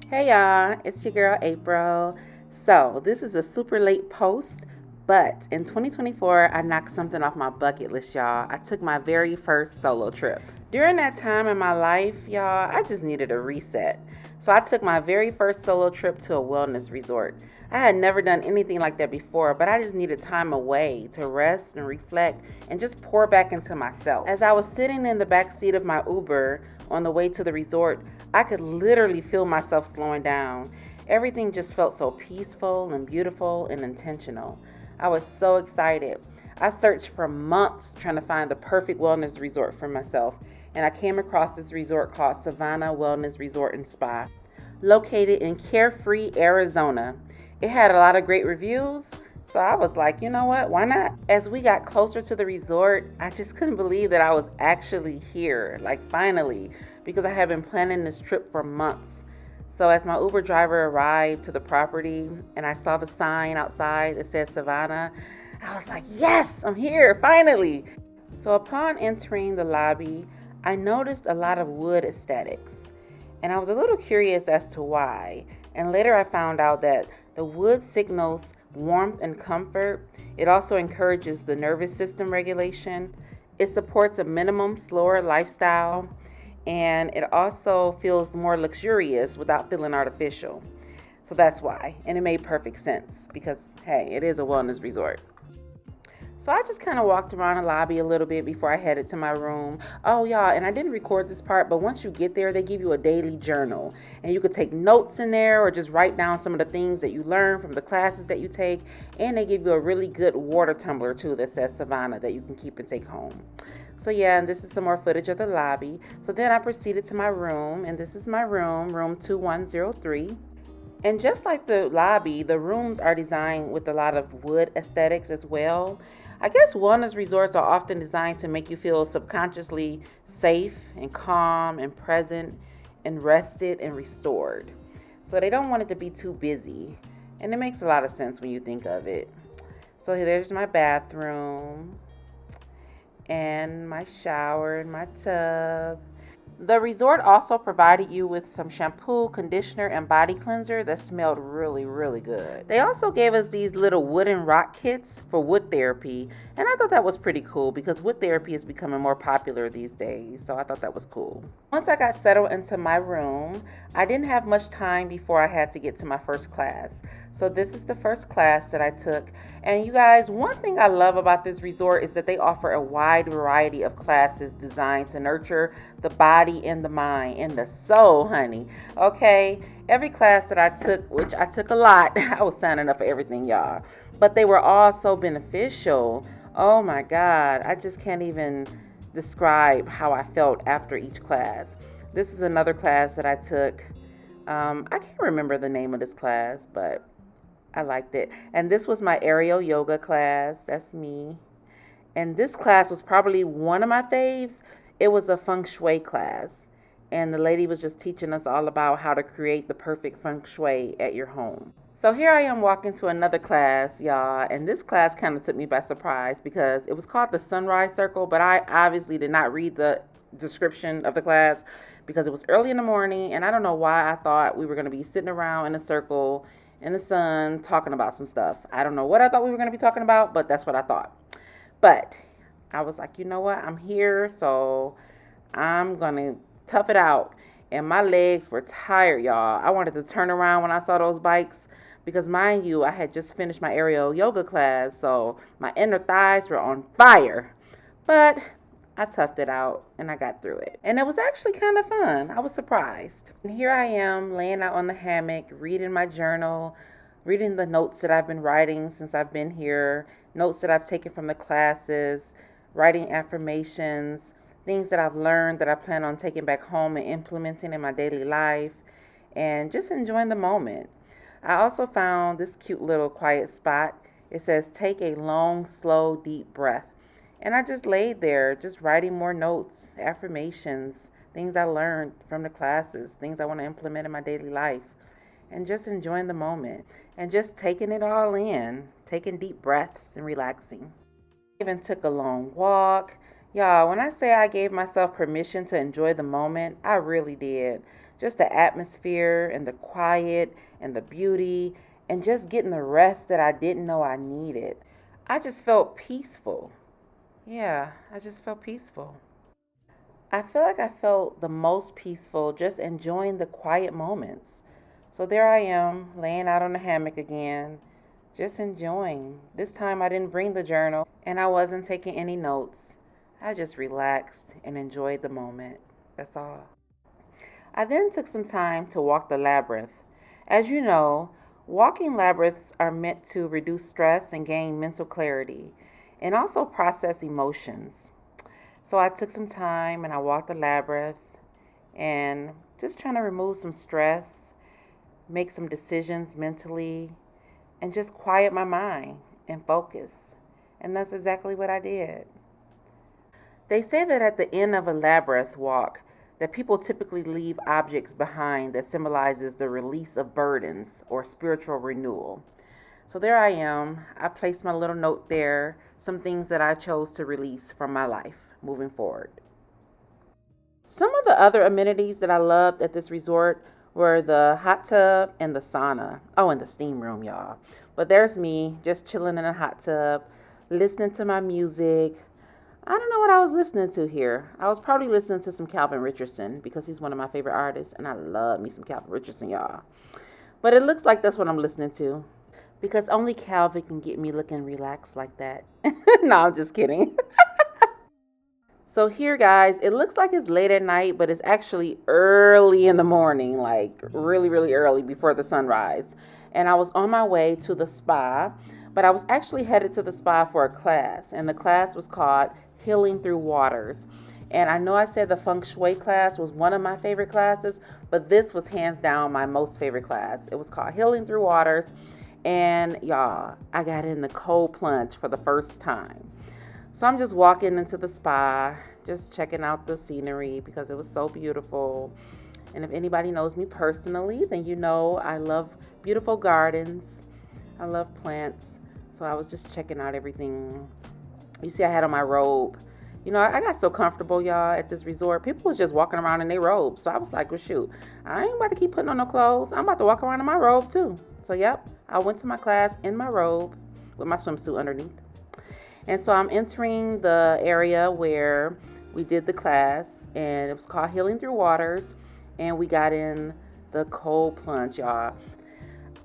Hey y'all, it's your girl April. So, this is a super late post, but in 2024, I knocked something off my bucket list, y'all. I took my very first solo trip. During that time in my life, y'all, I just needed a reset. So, I took my very first solo trip to a wellness resort. I had never done anything like that before, but I just needed time away to rest and reflect and just pour back into myself. As I was sitting in the back seat of my Uber on the way to the resort, I could literally feel myself slowing down. Everything just felt so peaceful and beautiful and intentional. I was so excited. I searched for months trying to find the perfect wellness resort for myself, and I came across this resort called CIVANA Wellness Resort and Spa, located in Carefree, Arizona. It had a lot of great reviews, so I was like, you know what, why not? As we got closer to the resort, I just couldn't believe that I was actually here, like finally, because I had been planning this trip for months. So as my Uber driver arrived to the property and I saw the sign outside that said Savannah, I was like, yes, I'm here, finally. So upon entering the lobby, I noticed a lot of wood aesthetics. And I was a little curious as to why. And later I found out that the wood signals warmth and comfort. It also encourages the nervous system regulation. It supports a minimum, slower lifestyle. And it also feels more luxurious without feeling artificial. So that's why. And it made perfect sense because, hey, it is a wellness resort. So I just kind of walked around the lobby a little bit before I headed to my room. Oh, y'all, and I didn't record this part, but once you get there, they give you a daily journal. And you could take notes in there or just write down some of the things that you learn from the classes that you take. And they give you a really good water tumbler, too, that says Savannah that you can keep and take home. So yeah, and this is some more footage of the lobby. So then I proceeded to my room, and this is my room, room 2103. And just like the lobby, the rooms are designed with a lot of wood aesthetics as well. I guess wellness resorts are often designed to make you feel subconsciously safe and calm and present and rested and restored. So they don't want it to be too busy. And it makes a lot of sense when you think of it. So there's my bathroom and my shower and my tub. The resort also provided you with some shampoo, conditioner, and body cleanser that smelled really, really good. They also gave us these little wooden rock kits for wood therapy, and I thought that was pretty cool because wood therapy is becoming more popular these days, so I thought that was cool. Once I got settled into my room, I didn't have much time before I had to get to my first class. So this is the first class that I took. And you guys, one thing I love about this resort is that they offer a wide variety of classes designed to nurture the body and the mind and the soul, honey. Okay, every class that I took, which I took a lot, I was signing up for everything, y'all. But they were all so beneficial. Oh my God, I just can't even describe how I felt after each class. This is another class that I took. I can't remember the name of this class, but I liked it. And this was my aerial yoga class. That's me. And this class was probably one of my faves. It was a feng shui class. And the lady was just teaching us all about how to create the perfect feng shui at your home. So here I am walking to another class, y'all. And this class kind of took me by surprise because it was called the Sunrise Circle. But I obviously did not read the description of the class because it was early in the morning. And I don't know why I thought we were going to be sitting around in a circle in the sun talking about some stuff. I don't know what I thought we were going to be talking about, but that's what I thought. But I was like, you know what? I'm here, so I'm going to tough it out. And my legs were tired, y'all. I wanted to turn around when I saw those bikes because, mind you, I had just finished my aerial yoga class, so my inner thighs were on fire. But I toughed it out and I got through it. And it was actually kind of fun. I was surprised. And here I am laying out on the hammock, reading my journal, reading the notes that I've been writing since I've been here, notes that I've taken from the classes, writing affirmations, things that I've learned that I plan on taking back home and implementing in my daily life, and just enjoying the moment. I also found this cute little quiet spot. It says, take a long, slow, deep breath. And I just laid there, just writing more notes, affirmations, things I learned from the classes, things I want to implement in my daily life, and just enjoying the moment and just taking it all in, taking deep breaths and relaxing. I even took a long walk. Y'all, when I say I gave myself permission to enjoy the moment, I really did. Just the atmosphere and the quiet and the beauty and just getting the rest that I didn't know I needed. I just felt peaceful. Yeah, I just felt peaceful. I feel like I felt the most peaceful just enjoying the quiet moments. So there I am, laying out on the hammock again, just enjoying. This time I didn't bring the journal and I wasn't taking any notes. I just relaxed and enjoyed the moment. That's all. I then took some time to walk the labyrinth. As you know, walking labyrinths are meant to reduce stress and gain mental clarity and also process emotions. So I took some time and I walked the labyrinth and just trying to remove some stress, make some decisions mentally, and just quiet my mind and focus. And that's exactly what I did. They say that at the end of a labyrinth walk, that people typically leave objects behind that symbolizes the release of burdens or spiritual renewal. So there I am. I placed my little note there, some things that I chose to release from my life moving forward. Some of the other amenities that I loved at this resort were the hot tub and the sauna. Oh, and the steam room, y'all. But there's me just chilling in a hot tub, listening to my music. I don't know what I was listening to here. I was probably listening to some Calvin Richardson because he's one of my favorite artists, and I love me some Calvin Richardson, y'all. But it looks like that's what I'm listening to because only Calvin can get me looking relaxed like that. No, I'm just kidding. So here, guys, it looks like it's late at night, but it's actually early in the morning, like really, really early before the sunrise. And I was on my way to the spa, but I was actually headed to the spa for a class, and the class was called Healing Through Waters. And I know I said the feng shui class was one of my favorite classes, but this was hands down my most favorite class. It was called Healing Through Waters. And y'all, I got in the cold plunge for the first time. So I'm just walking into the spa, just checking out the scenery because it was so beautiful. And if anybody knows me personally, then you know I love beautiful gardens. I love plants. So I was just checking out everything. You see I had on my robe. You know, I got so comfortable, y'all, at this resort. People was just walking around in their robes. So I was like, well, shoot, I ain't about to keep putting on no clothes. I'm about to walk around in my robe too. So, yep, I went to my class in my robe with my swimsuit underneath. And so I'm entering the area where we did the class, and it was called Healing Through Waters, and we got in the cold plunge, y'all.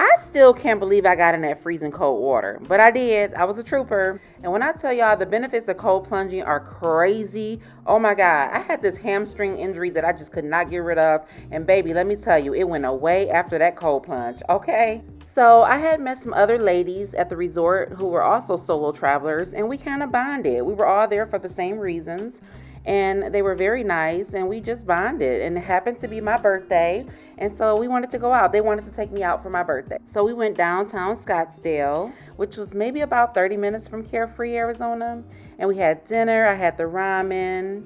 I still can't believe I got in that freezing cold water, but I did. I was a trooper. And when I tell y'all the benefits of cold plunging are crazy, oh my God, I had this hamstring injury that I just could not get rid of. And baby, let me tell you, it went away after that cold plunge, okay? So I had met some other ladies at the resort who were also solo travelers, and we kind of bonded. We were all there for the same reasons. And they were very nice, and we just bonded. And it happened to be my birthday, and so we wanted to go out. They wanted to take me out for my birthday. So we went downtown Scottsdale, which was maybe about 30 minutes from Carefree, Arizona. And we had dinner. I had the ramen,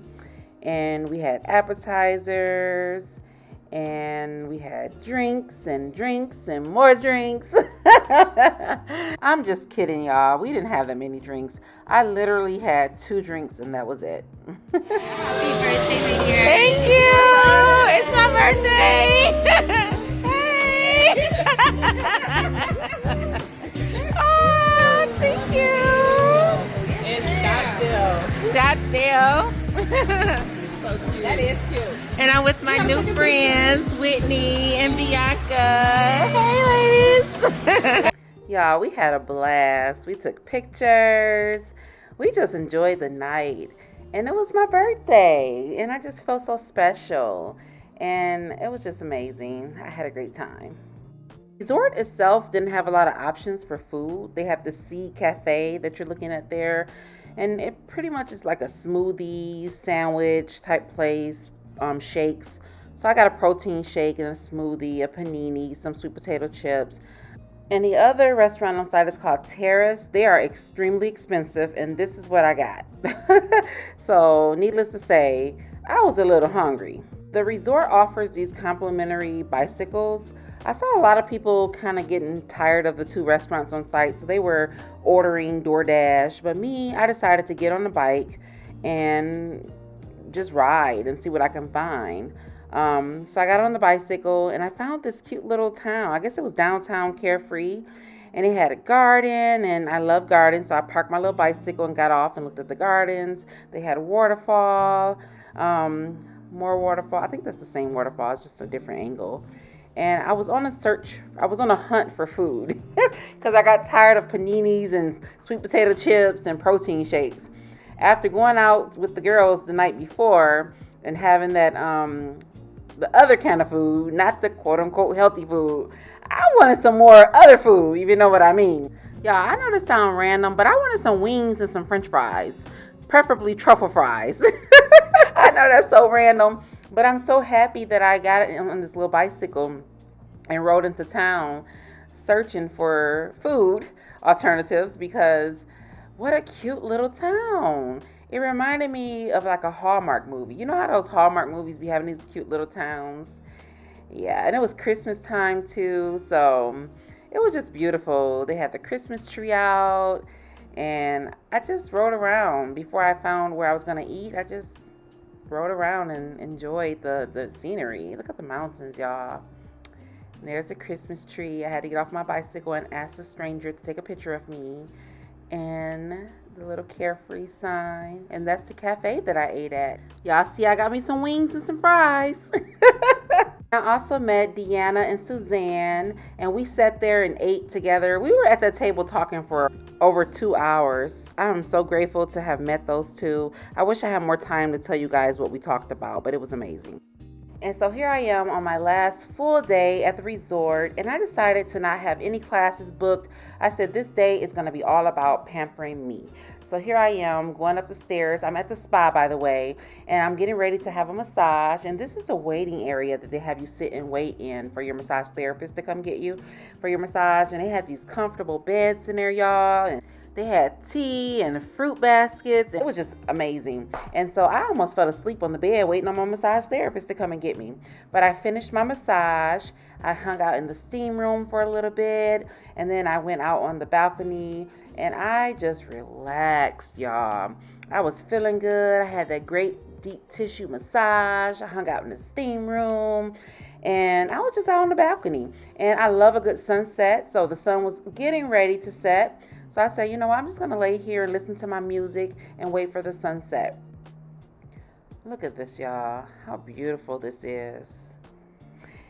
and we had appetizers, and we had drinks and more drinks. I'm just kidding, y'all. We didn't have that many drinks. I literally had 2 drinks and that was it. Happy birthday, my dear. Thank you. It's my birthday. Hey. Oh, thank you. In Scottsdale. That is cute. And I'm with my new friends, Whitney and Bianca. Hey, ladies. Y'all, we had a blast. We took pictures. We just enjoyed the night. And it was my birthday. And I just felt so special. And it was just amazing. I had a great time. The resort itself didn't have a lot of options for food. They have the Sea Cafe that you're looking at there. And it pretty much is like a smoothie, sandwich type place, shakes. So I got a protein shake and a smoothie, a panini, some sweet potato chips. And the other restaurant on site is called Terrace. They are extremely expensive, and this is what I got. So needless to say, I was a little hungry. The resort offers these complimentary bicycles. I saw a lot of people kind of getting tired of the 2 restaurants on site, so they were ordering DoorDash. But me, I decided to get on the bike and just ride and see what I can find. So I got on the bicycle and I found this cute little town. I guess it was downtown Carefree. And it had a garden, and I love gardens, so I parked my little bicycle and got off and looked at the gardens. They had a waterfall, more waterfall. I think that's the same waterfall, it's just a different angle. And I was on a hunt for food because I got tired of paninis and sweet potato chips and protein shakes. After going out with the girls the night before and having that the other kind of food, not the quote unquote healthy food, I wanted some more other food, if you know what I mean. Y'all, I know this sounds random, but I wanted some wings and some french fries, preferably truffle fries. I know that's so random, but I'm so happy that I got it on this little bicycle and rode into town searching for food alternatives because what a cute little town. It reminded me of like a Hallmark movie. You know how those Hallmark movies be having these cute little towns? Yeah, and it was Christmas time too, so it was just beautiful. They had the Christmas tree out, and I just rode around. Before I found where I was going to eat, I just rode around and enjoyed the scenery. Look at the mountains, y'all. And there's a Christmas tree. I had to get off my bicycle and ask a stranger to take a picture of me. And the little Carefree sign. And that's the cafe that I ate at. Y'all see I got me some wings and some fries. I also met Deanna and Suzanne, and we sat there and ate together. We were at the table talking for over 2 hours. I'm so grateful to have met those two. I wish I had more time to tell you guys what we talked about, but it was amazing. And so here I am on my last full day at the resort, and I decided to not have any classes booked. I said this day is going to be all about pampering me. So here I am going up the stairs. I'm at the spa, by the way, and I'm getting ready to have a massage. And this is the waiting area that they have you sit and wait in for your massage therapist to come get you for your massage. And they had these comfortable beds in there, y'all. And they had tea and fruit baskets. It was just amazing. And so I almost fell asleep on the bed waiting on my massage therapist to come and get me. But I finished my massage. I hung out in the steam room for a little bit. And then I went out on the balcony and I just relaxed, y'all. I was feeling good. I had that great deep tissue massage. I hung out in the steam room. And I was just out on the balcony. And I love a good sunset. So the sun was getting ready to set. So I said, you know what, I'm just going to lay here and listen to my music and wait for the sunset. Look at this, y'all. How beautiful this is.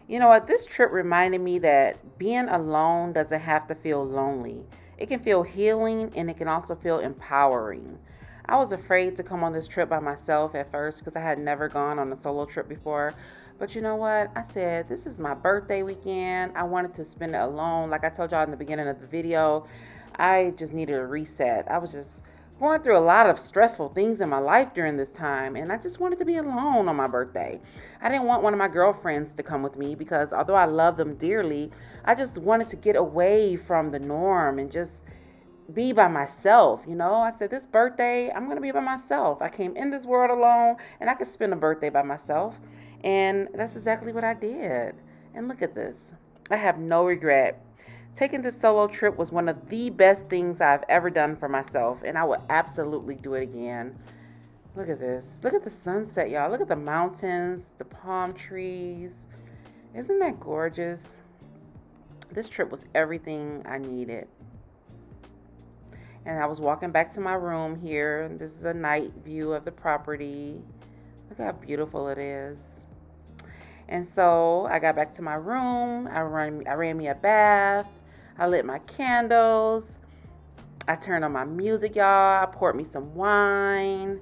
You know what, this trip reminded me that being alone doesn't have to feel lonely. It can feel healing and it can also feel empowering. I was afraid to come on this trip by myself at first because I had never gone on a solo trip before. But you know what? I said, this is my birthday weekend. I wanted to spend it alone. Like I told y'all in the beginning of the video, I just needed a reset. I was just going through a lot of stressful things in my life during this time, and I just wanted to be alone on my birthday. I didn't want one of my girlfriends to come with me because although I love them dearly, I just wanted to get away from the norm and just be by myself. You know, I said this birthday, I'm going to be by myself. I came in this world alone, and I could spend a birthday by myself, and that's exactly what I did. And look at this. I have no regret. Taking this solo trip was one of the best things I've ever done for myself, and I would absolutely do it again. Look at this. Look at the sunset, y'all. Look at the mountains, the palm trees. Isn't that gorgeous? This trip was everything I needed. And I was walking back to my room here. This is a night view of the property. Look how beautiful it is. And so I got back to my room. I ran me a bath. I lit my candles. I turned on my music, y'all. I poured me some wine.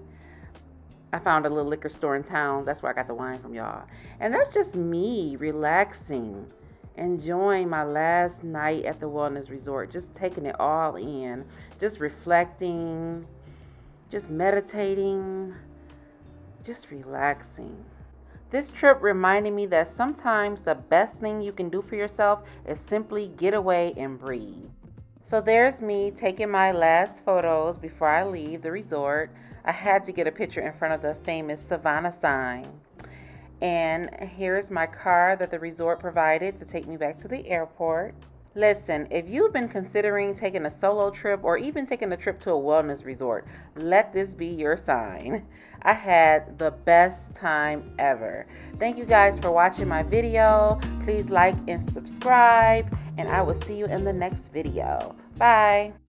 I found a little liquor store in town. That's where I got the wine from, y'all. And that's just me relaxing, enjoying my last night at the wellness resort, just taking it all in, just reflecting, just meditating, just relaxing. This trip reminded me that sometimes the best thing you can do for yourself is simply get away and breathe. So there's me taking my last photos before I leave the resort. I had to get a picture in front of the famous CIVANA sign. And here is my car that the resort provided to take me back to the airport. Listen, if you've been considering taking a solo trip or even taking a trip to a wellness resort, let this be your sign. I had the best time ever. Thank you guys for watching my video. Please like and subscribe, and I will see you in the next video. Bye.